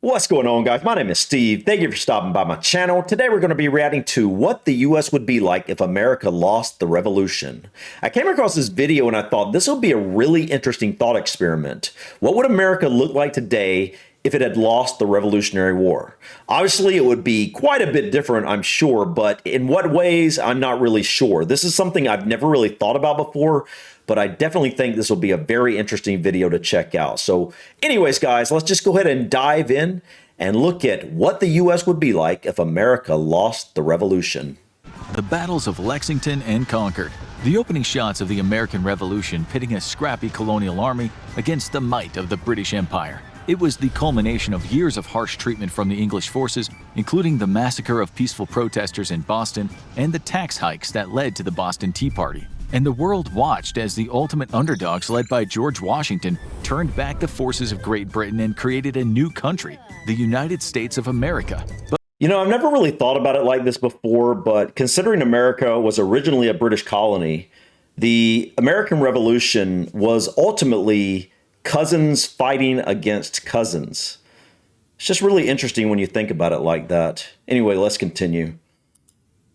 What's going on, guys? My name is Steve. Thank you for stopping by my channel. Today we're going to be reacting to what the US would be like if America lost the revolution. I came across this video and I thought this would be a really interesting thought experiment. What would America look like today if it had lost the Revolutionary War? Obviously, it would be quite a bit different, I'm sure, but in what ways, I'm not really sure. This is something I've never really thought about before, but I definitely think this will be a very interesting video to check out. So anyways, guys, let's just go ahead and dive in and look at what the US would be like if America lost the revolution. The battles of Lexington and Concord. The opening shots of the American Revolution pitting a scrappy colonial army against the might of the British Empire. It was the culmination of years of harsh treatment from the English forces, including the massacre of peaceful protesters in Boston and the tax hikes that led to the Boston Tea Party. And the world watched as the ultimate underdogs led by George Washington turned back the forces of Great Britain and created a new country, the United States of America. You know, I've never really thought about it like this before, but considering America was originally a British colony, the American Revolution was ultimately cousins fighting against cousins. It's just really interesting when you think about it like that. Anyway, let's continue.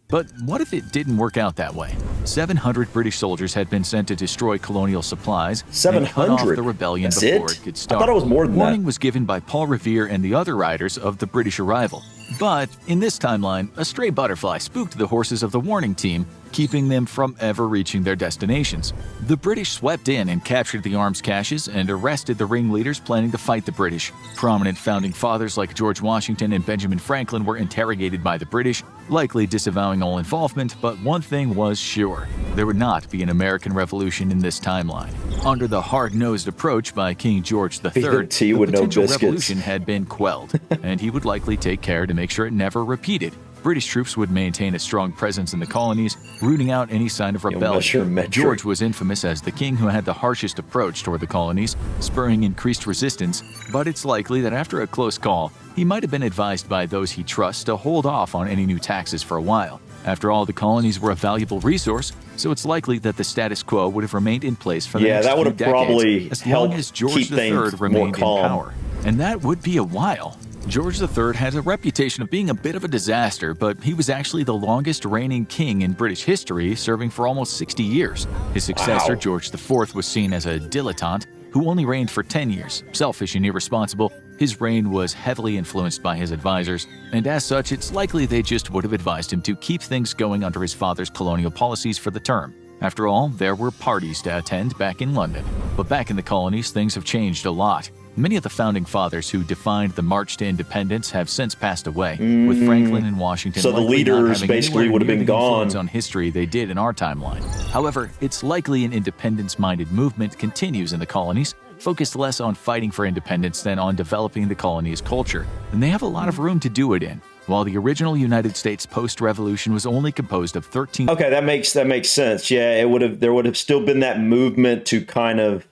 But what if it didn't work out that way? 700 British soldiers had been sent to destroy colonial supplies 700? and cut off the rebellion That's before it? it could start. I thought it was more than that. Warning was given by Paul Revere and the other riders of the British arrival. But in this timeline, a stray butterfly spooked the horses of the warning team, keeping them from ever reaching their destinations. The British swept in and captured the arms caches and arrested the ringleaders planning to fight the British. Prominent founding fathers like George Washington and Benjamin Franklin were interrogated by the British, likely disavowing all involvement, but one thing was sure: there would not be an American Revolution in this timeline. Under the hard-nosed approach by King George III, the potential revolution had been quelled, and he would likely take care to make sure it never repeated. British troops would maintain a strong presence in the colonies, rooting out any sign of rebellion. George was infamous as the king who had the harshest approach toward the colonies, spurring increased resistance, but it's likely that after a close call, he might have been advised by those he trusts to hold off on any new taxes for a while. After all, the colonies were a valuable resource, so it's likely that the status quo would have remained in place for the next few decades, probably as long as George III remained in power. And that would be a while. George III had a reputation of being a bit of a disaster, but he was actually the longest reigning king in British history, serving for almost 60 years. His successor, George IV, was seen as a dilettante who only reigned for 10 years. Selfish and irresponsible, his reign was heavily influenced by his advisors, and as such, it's likely they just would have advised him to keep things going under his father's colonial policies for the term. After all, there were parties to attend back in London. But back in the colonies, things have changed a lot. Many of the founding fathers who defined the march to independence have since passed away, with Franklin and Washington. So the leaders basically would have been gone. On history they did in our timeline. However, it's likely an independence-minded movement continues in the colonies, focused less on fighting for independence than on developing the colony's culture, and they have a lot of room to do it in. While the original United States post-revolution was only composed of 13. Okay, that makes sense. Yeah, there would have still been that movement to kind of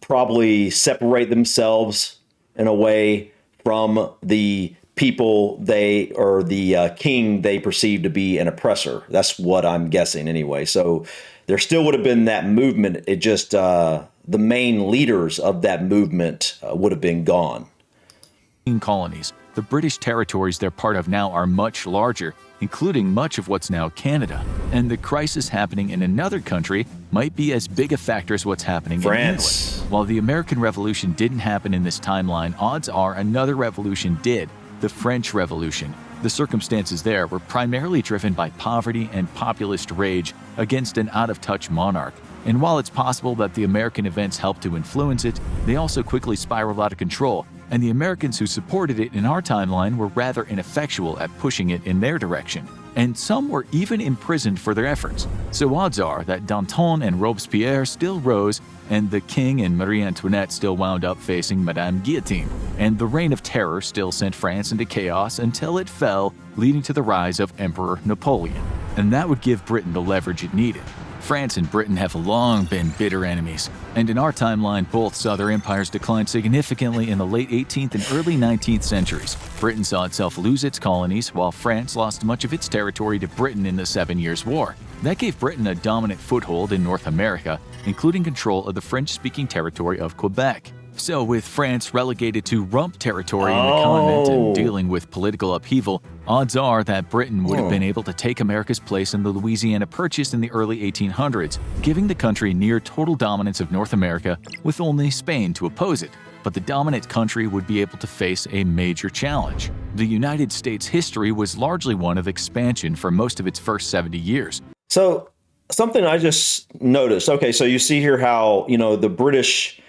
probably separate themselves in a way from the people the king they perceive to be an oppressor. That's what I'm guessing anyway. So there still would have been that movement. It just the main leaders of that movement would have been gone. Colonies. The British territories they're part of now are much larger, including much of what's now Canada. And the crisis happening in another country might be as big a factor as what's happening in England. While the American Revolution didn't happen in this timeline, odds are another revolution did, the French Revolution. The circumstances there were primarily driven by poverty and populist rage against an out-of-touch monarch. And while it's possible that the American events helped to influence it, they also quickly spiraled out of control, and the Americans who supported it in our timeline were rather ineffectual at pushing it in their direction. And some were even imprisoned for their efforts. So odds are that Danton and Robespierre still rose, and the king and Marie Antoinette still wound up facing Madame Guillotine. And the Reign of Terror still sent France into chaos until it fell, leading to the rise of Emperor Napoleon. And that would give Britain the leverage it needed. France and Britain have long been bitter enemies, and in our timeline, both other empires declined significantly in the late 18th and early 19th centuries. Britain saw itself lose its colonies, while France lost much of its territory to Britain in the 7 Years' War. That gave Britain a dominant foothold in North America, including control of the French-speaking territory of Quebec. So, with France relegated to rump territory in the continent and dealing with political upheaval, odds are that Britain would have been able to take America's place in the Louisiana Purchase in the early 1800s, giving the country near total dominance of North America with only Spain to oppose it. But the dominant country would be able to face a major challenge. The United States' history was largely one of expansion for most of its first 70 years. So something I just noticed. Okay, so you see here how, the British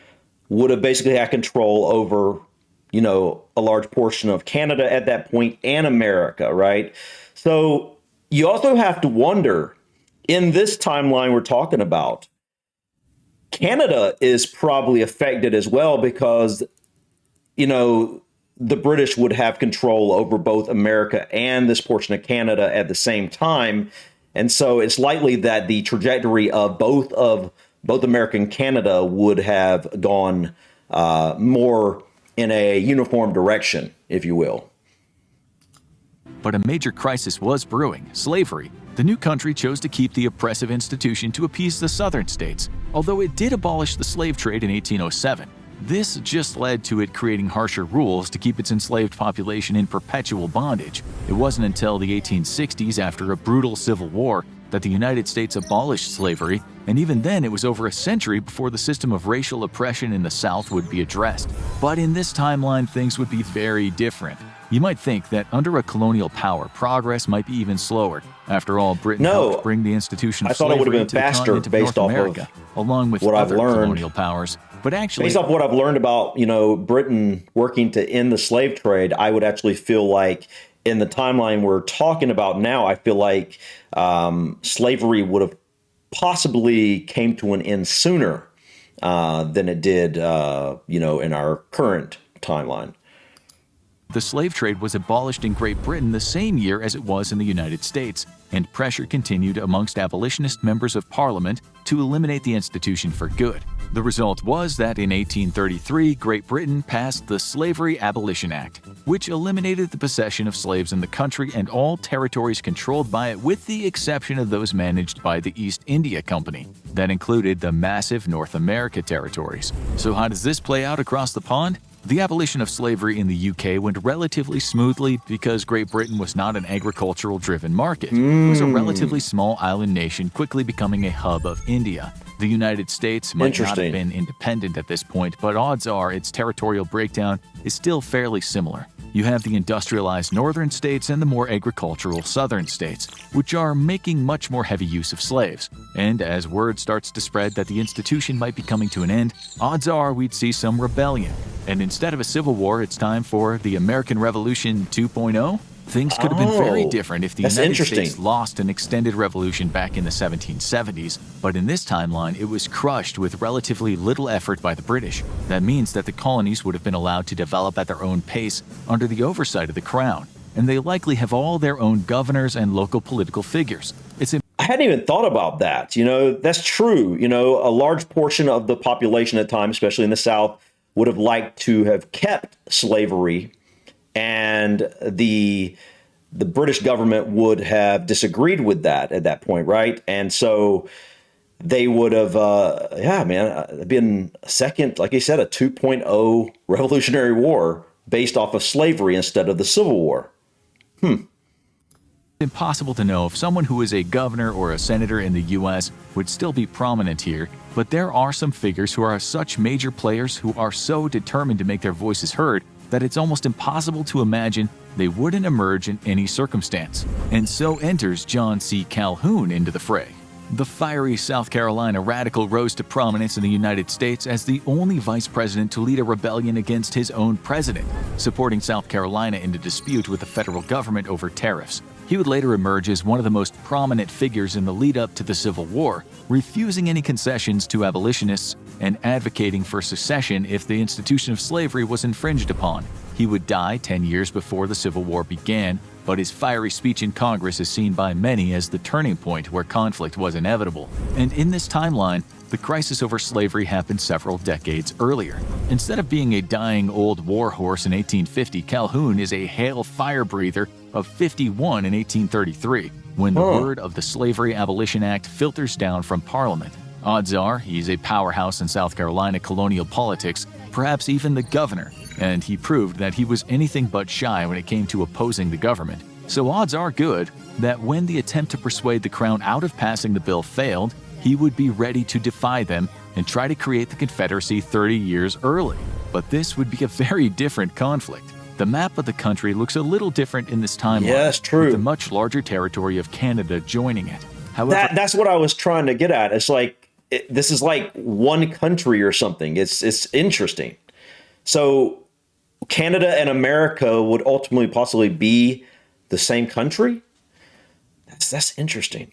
would have basically had control over, a large portion of Canada at that point and America, right? So you also have to wonder, in this timeline we're talking about, Canada is probably affected as well because, the British would have control over both America and this portion of Canada at the same time. And so it's likely that the trajectory of both America and Canada would have gone more in a uniform direction, if you will. But a major crisis was brewing: slavery. The new country chose to keep the oppressive institution to appease the southern states, although it did abolish the slave trade in 1807. This just led to it creating harsher rules to keep its enslaved population in perpetual bondage. It wasn't until the 1860s, after a brutal civil war, that the United States abolished slavery, and even then it was over a century before the system of racial oppression in the South would be addressed. But in this timeline, things would be very different. You might think that under a colonial power, progress might be even slower. After all, Britain helped bring the institution of slavery to the continent of North America, along with other colonial powers. But actually, based off what I've learned about, Britain working to end the slave trade, I would actually feel like in the timeline we're talking about now, I feel like slavery would have possibly came to an end sooner than it did, in our current timeline. The slave trade was abolished in Great Britain the same year as it was in the United States, and pressure continued amongst abolitionist members of Parliament to eliminate the institution for good. The result was that in 1833, Great Britain passed the Slavery Abolition Act, which eliminated the possession of slaves in the country and all territories controlled by it, with the exception of those managed by the East India Company. That included the massive North America territories. So how does this play out across the pond? The abolition of slavery in the UK went relatively smoothly because Great Britain was not an agricultural-driven market. It was a relatively small island nation quickly becoming a hub of India. The United States might not have been independent at this point, but odds are its territorial breakdown is still fairly similar. You have the industrialized northern states and the more agricultural southern states, which are making much more heavy use of slaves. And as word starts to spread that the institution might be coming to an end, odds are we'd see some rebellion. And instead of a civil war, it's time for the American Revolution 2.0. Things could have been very different if the United States lost an extended revolution back in the 1770s, but in this timeline, it was crushed with relatively little effort by the British. That means that the colonies would have been allowed to develop at their own pace under the oversight of the Crown, and they likely have all their own governors and local political figures. I hadn't even thought about that. That's true. A large portion of the population at the time, especially in the South, would have liked to have kept slavery, and the British government would have disagreed with that at that point, right? And so they would have, been a second, like you said, a 2.0 Revolutionary War based off of slavery instead of the Civil War. Impossible to know if someone who is a governor or a senator in the U.S. would still be prominent here, but there are some figures who are such major players who are so determined to make their voices heard that it's almost impossible to imagine they wouldn't emerge in any circumstance. And so enters John C. Calhoun into the fray. The fiery South Carolina radical rose to prominence in the United States as the only vice president to lead a rebellion against his own president, supporting South Carolina in a dispute with the federal government over tariffs. He would later emerge as one of the most prominent figures in the lead-up to the Civil War, refusing any concessions to abolitionists and advocating for secession if the institution of slavery was infringed upon. He would die 10 years before the Civil War began, but his fiery speech in Congress is seen by many as the turning point where conflict was inevitable. And in this timeline, the crisis over slavery happened several decades earlier. Instead of being a dying old war horse in 1850, Calhoun is a hale fire breather of 51 in 1833, when the word of the Slavery Abolition Act filters down from Parliament. Odds are he's a powerhouse in South Carolina colonial politics, perhaps even the governor, and he proved that he was anything but shy when it came to opposing the government. So odds are good that when the attempt to persuade the crown out of passing the bill failed, he would be ready to defy them and try to create the Confederacy 30 years early. But this would be a very different conflict. The map of the country looks a little different in this timeline, Yes, true. with the much larger territory of Canada joining it. However, That's what I was trying to get at. It's like this is like one country or something. It's interesting. So Canada and America would ultimately possibly be the same country. That's interesting.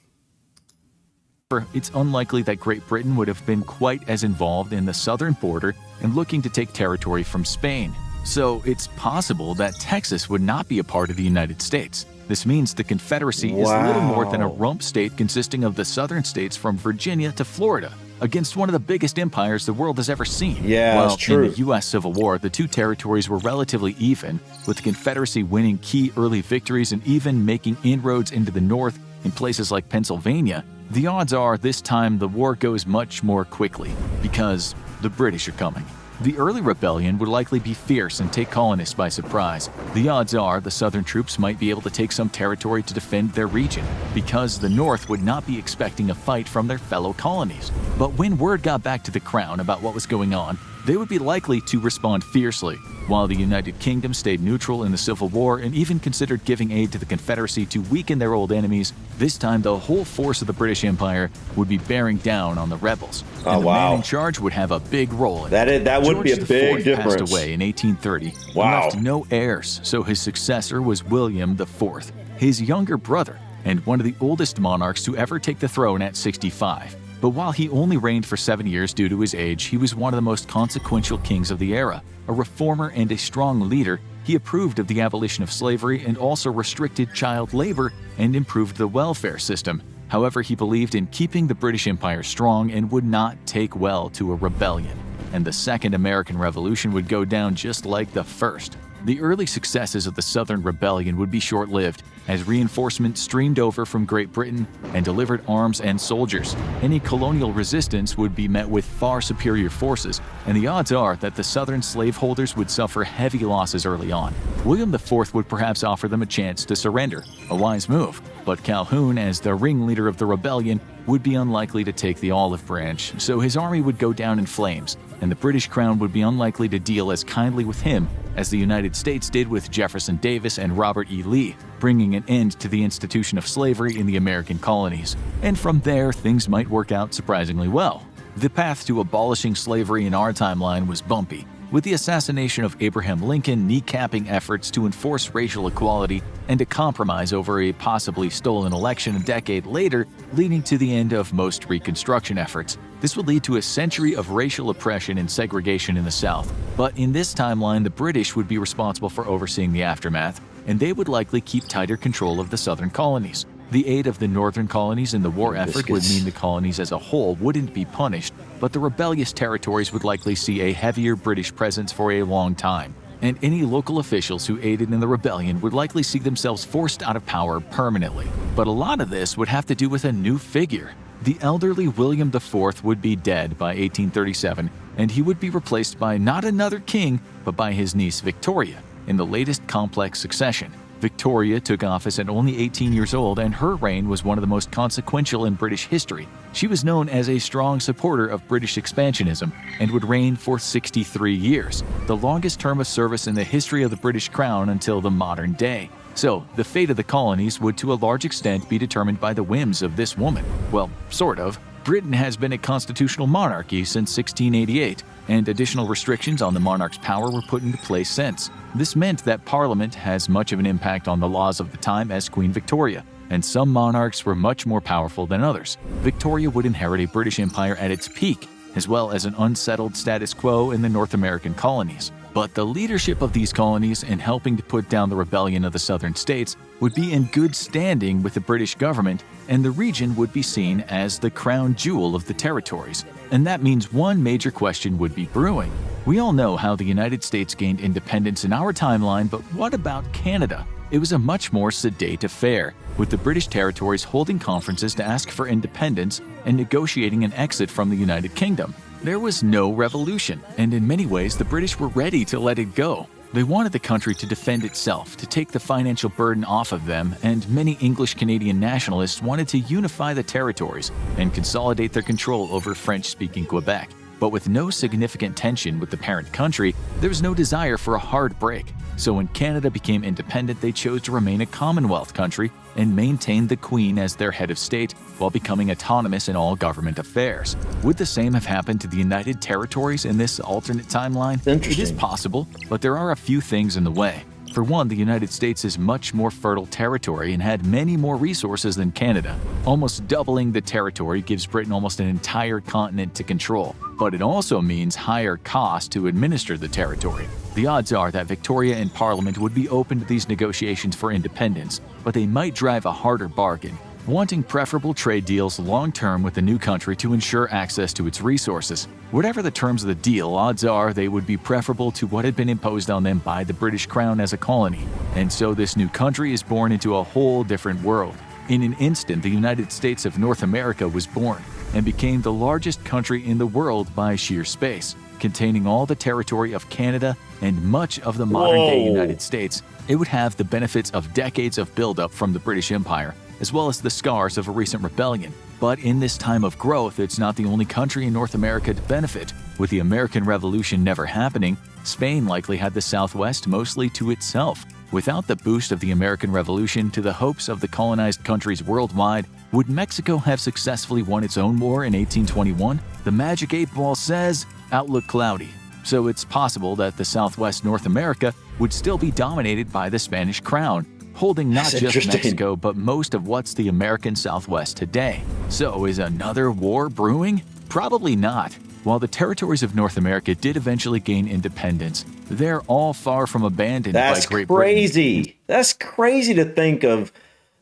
it's unlikely that Great Britain would have been quite as involved in the southern border and looking to take territory from Spain. So it's possible that Texas would not be a part of the United States. This means the Confederacy is little more than a rump state consisting of the southern states from Virginia to Florida against one of the biggest empires the world has ever seen. Yeah, While that's true. in the U.S. Civil War, the two territories were relatively even, with the Confederacy winning key early victories and even making inroads into the North in places like Pennsylvania. The odds are this time the war goes much more quickly because the British are coming. The early rebellion would likely be fierce and take colonists by surprise. The odds are the southern troops might be able to take some territory to defend their region, because the North would not be expecting a fight from their fellow colonies. But when word got back to the Crown about what was going on, they would be likely to respond fiercely, while the United Kingdom stayed neutral in the Civil War and even considered giving aid to the Confederacy to weaken their old enemies. This time, the whole force of the British Empire would be bearing down on the rebels. And the man in charge would have a big role in it. That would be a George big IV difference. passed away in 1830 and Wow. left no heirs, so his successor was William IV, his younger brother, and one of the oldest monarchs to ever take the throne at 65. But while he only reigned for 7 years due to his age, he was one of the most consequential kings of the era. A reformer and a strong leader, he approved of the abolition of slavery and also restricted child labor and improved the welfare system. However, he believed in keeping the British Empire strong and would not take well to a rebellion. And the Second American Revolution would go down just like the first. The early successes of the Southern Rebellion would be short-lived, as reinforcements streamed over from Great Britain and delivered arms and soldiers. Any colonial resistance would be met with far superior forces, and the odds are that the Southern slaveholders would suffer heavy losses early on. William IV would perhaps offer them a chance to surrender, a wise move, but Calhoun, as the ringleader of the rebellion, would be unlikely to take the olive branch, so his army would go down in flames, and the British Crown would be unlikely to deal as kindly with him as the United States did with Jefferson Davis and Robert E. Lee, bringing an end to the institution of slavery in the American colonies. And from there, things might work out surprisingly well. The path to abolishing slavery in our timeline was bumpy, with the assassination of Abraham Lincoln kneecapping efforts to enforce racial equality and a compromise over a possibly stolen election a decade later, leading to the end of most Reconstruction efforts. This would lead to a century of racial oppression and segregation in the South. But in this timeline, the British would be responsible for overseeing the aftermath, and they would likely keep tighter control of the southern colonies. The aid of the northern colonies in the war effort would mean the colonies as a whole wouldn't be punished, but the rebellious territories would likely see a heavier British presence for a long time. And any local officials who aided in the rebellion would likely see themselves forced out of power permanently. But a lot of this would have to do with a new figure. The elderly William IV would be dead by 1837, and he would be replaced by not another king, but by his niece Victoria, in the latest complex succession. Victoria took office at only 18 years old, and her reign was one of the most consequential in British history. She was known as a strong supporter of British expansionism and would reign for 63 years, the longest term of service in the history of the British Crown until the modern day. So, the fate of the colonies would to a large extent be determined by the whims of this woman. Well, sort of. Britain has been a constitutional monarchy since 1688, and additional restrictions on the monarch's power were put into place since. This meant that Parliament has much of an impact on the laws of the time as Queen Victoria, and some monarchs were much more powerful than others. Victoria would inherit a British Empire at its peak, as well as an unsettled status quo in the North American colonies. But the leadership of these colonies in helping to put down the rebellion of the southern states would be in good standing with the British government, and the region would be seen as the crown jewel of the territories. And that means one major question would be brewing. We all know how the United States gained independence in our timeline, but what about Canada? It was a much more sedate affair, with the British territories holding conferences to ask for independence and negotiating an exit from the United Kingdom. There was no revolution, and in many ways the British were ready to let it go. They wanted the country to defend itself, to take the financial burden off of them, and many English-Canadian nationalists wanted to unify the territories and consolidate their control over French-speaking Quebec. But with no significant tension with the parent country, there was no desire for a hard break. So when Canada became independent, they chose to remain a Commonwealth country and maintained the Queen as their head of state while becoming autonomous in all government affairs. Would the same have happened to the United Territories in this alternate timeline? It is possible, but there are a few things in the way. For one, the United States is much more fertile territory and had many more resources than Canada. Almost doubling the territory gives Britain almost an entire continent to control, but it also means higher cost to administer the territory. The odds are that Victoria and Parliament would be open to these negotiations for independence, but they might drive a harder bargain, wanting preferable trade deals long-term with the new country to ensure access to its resources. Whatever the terms of the deal, odds are they would be preferable to what had been imposed on them by the British Crown as a colony. And so this new country is born into a whole different world. In an instant, the United States of North America was born and became the largest country in the world by sheer space, containing all the territory of Canada and much of the modern-day United States. It would have the benefits of decades of buildup from the British Empire, as well as the scars of a recent rebellion. But in this time of growth, it's not the only country in North America to benefit. With the American Revolution never happening, Spain likely had the Southwest mostly to itself. Without the boost of the American Revolution to the hopes of the colonized countries worldwide, would Mexico have successfully won its own war in 1821? The Magic 8-Ball says, outlook cloudy. So it's possible that the Southwest North America would still be dominated by the Spanish crown, holding not just Mexico, but most of what's the American Southwest today. So is another war brewing? Probably not. While the territories of North America did eventually gain independence, they're all far from abandoned by Great Britain. That's crazy to think of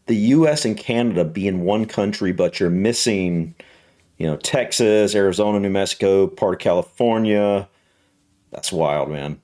the U.S. and Canada being one country, but you're missing, Texas, Arizona, New Mexico, part of California. That's wild, man.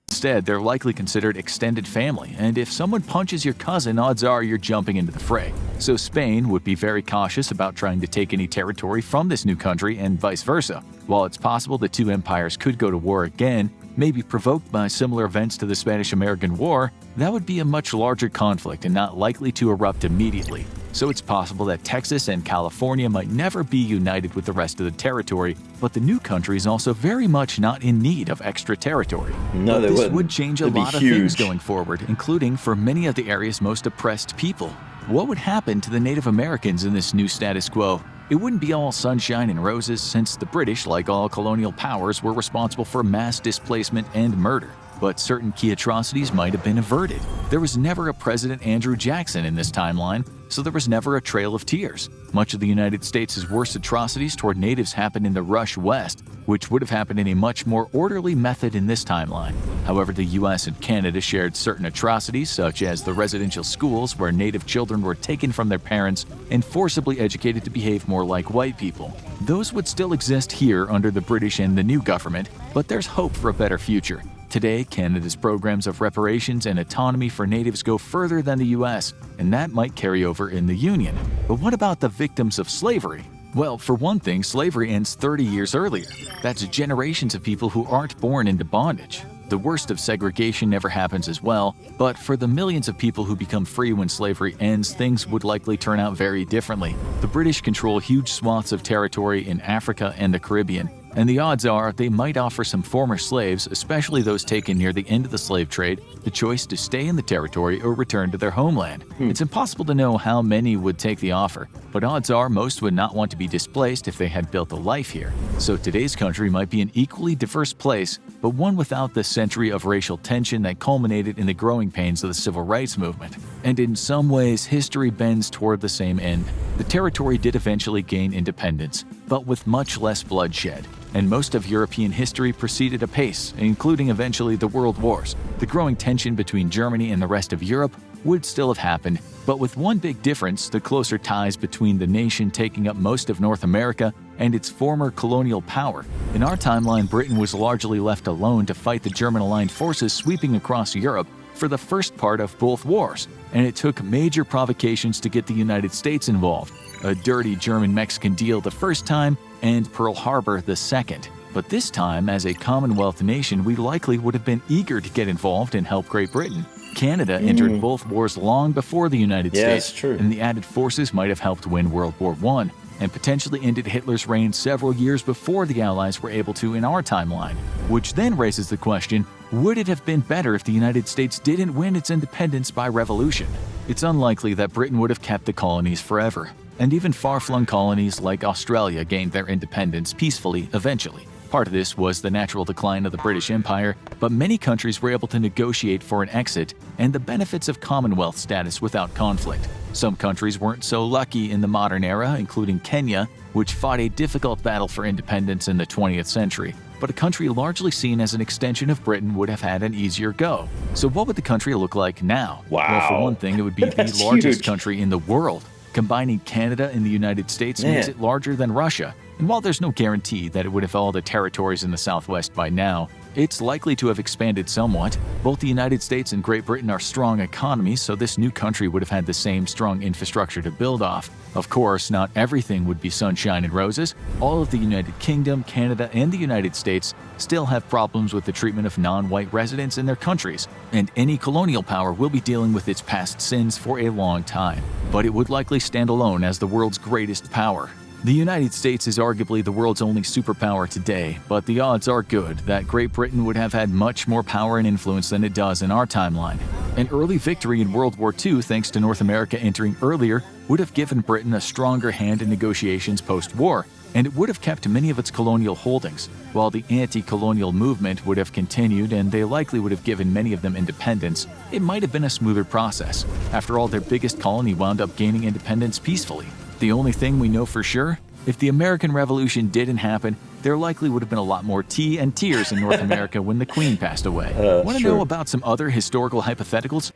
Instead, they're likely considered extended family, and if someone punches your cousin, odds are you're jumping into the fray. So Spain would be very cautious about trying to take any territory from this new country and vice versa. While it's possible the two empires could go to war again, maybe provoked by similar events to the Spanish-American War, that would be a much larger conflict and not likely to erupt immediately. So it's possible that Texas and California might never be united with the rest of the territory, but the new country is also very much not in need of extra territory. No, they this wouldn't. would change a lot of things going forward, including for many of the area's most oppressed people. What would happen to the Native Americans in this new status quo? It wouldn't be all sunshine and roses, since the British, like all colonial powers, were responsible for mass displacement and murder. But certain key atrocities might have been averted. There was never a President Andrew Jackson in this timeline, so there was never a trail of tears. Much of the United States' worst atrocities toward natives happened in the Rush West, which would have happened in a much more orderly method in this timeline. However, the US and Canada shared certain atrocities, such as the residential schools where native children were taken from their parents and forcibly educated to behave more like white people. Those would still exist here under the British and the new government, but there's hope for a better future. Today, Canada's programs of reparations and autonomy for natives go further than the US, and that might carry over in the Union. But what about the victims of slavery? Well, for one thing, slavery ends 30 years earlier. That's generations of people who aren't born into bondage. The worst of segregation never happens as well, but for the millions of people who become free when slavery ends, things would likely turn out very differently. The British control huge swaths of territory in Africa and the Caribbean, and the odds are they might offer some former slaves, especially those taken near the end of the slave trade, the choice to stay in the territory or return to their homeland. It's impossible to know how many would take the offer, but odds are most would not want to be displaced if they had built a life here. So today's country might be an equally diverse place, but one without the century of racial tension that culminated in the growing pains of the civil rights movement. And in some ways, history bends toward the same end. The territory did eventually gain independence, but with much less bloodshed. And most of European history proceeded apace, including eventually the World Wars. The growing tension between Germany and the rest of Europe would still have happened, but with one big difference: the closer ties between the nation taking up most of North America and its former colonial power. In our timeline, Britain was largely left alone to fight the German-aligned forces sweeping across Europe, for the first part of both wars, and it took major provocations to get the United States involved. A dirty German-Mexican deal the first time, and Pearl Harbor the second. But this time, as a Commonwealth nation, we likely would have been eager to get involved and help Great Britain. Canada entered both wars long before the United States, that's true. and the added forces might have helped win World War I, and potentially ended Hitler's reign several years before the Allies were able to in our timeline. Which then raises the question, would it have been better if the United States didn't win its independence by revolution? It's unlikely that Britain would have kept the colonies forever, and even far-flung colonies like Australia gained their independence peacefully eventually. Part of this was the natural decline of the British Empire, but many countries were able to negotiate for an exit and the benefits of Commonwealth status without conflict. Some countries weren't so lucky in the modern era, including Kenya, which fought a difficult battle for independence in the 20th century. But a country largely seen as an extension of Britain would have had an easier go. So what would the country look like now? Wow. Well, for one thing, it would be the That's largest huge. country in the world. Combining Canada and the United States makes it larger than Russia. And while there's no guarantee that it would have all the territories in the Southwest by now, it's likely to have expanded somewhat. Both the United States and Great Britain are strong economies, so this new country would have had the same strong infrastructure to build off. Of course, not everything would be sunshine and roses. All of the United Kingdom, Canada, and the United States still have problems with the treatment of non-white residents in their countries, and any colonial power will be dealing with its past sins for a long time. But it would likely stand alone as the world's greatest power. The United States is arguably the world's only superpower today, but the odds are good that Great Britain would have had much more power and influence than it does in our timeline. An early victory in World War II, thanks to North America entering earlier, would have given Britain a stronger hand in negotiations post-war, and it would have kept many of its colonial holdings, while the anti-colonial movement would have continued and they likely would have given many of them independence. It might have been a smoother process. After all, their biggest colony wound up gaining independence peacefully. The only thing we know for sure, if the American Revolution didn't happen, there likely would have been a lot more tea and tears in North America when the Queen passed away. Want to know about some other historical hypotheticals?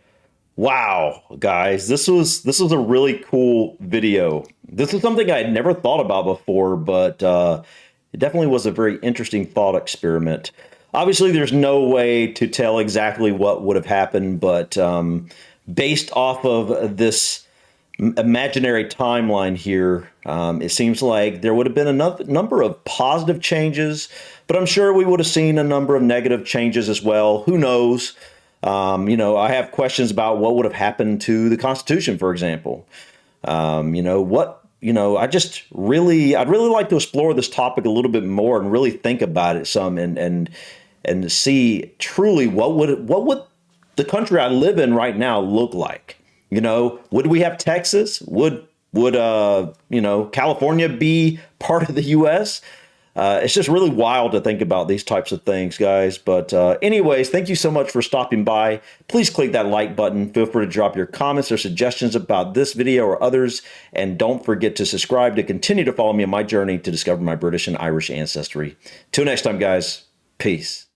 Wow, guys, this was a really cool video. This is something I had never thought about before, but it definitely was a very interesting thought experiment. Obviously, there's no way to tell exactly what would have happened, but based off of this imaginary timeline here, it seems like there would have been a number of positive changes, but I'm sure we would have seen a number of negative changes as well. Who knows? I have questions about what would have happened to the Constitution, for example. I'd really like to explore this topic a little bit more and really think about it some and see truly what would the country I live in right now look like. Would we have Texas? Would California be part of the U.S.? It's just really wild to think about these types of things, guys. But anyways, thank you so much for stopping by. Please click that like button. Feel free to drop your comments or suggestions about this video or others. And don't forget to subscribe to continue to follow me on my journey to discover my British and Irish ancestry. Till next time, guys. Peace.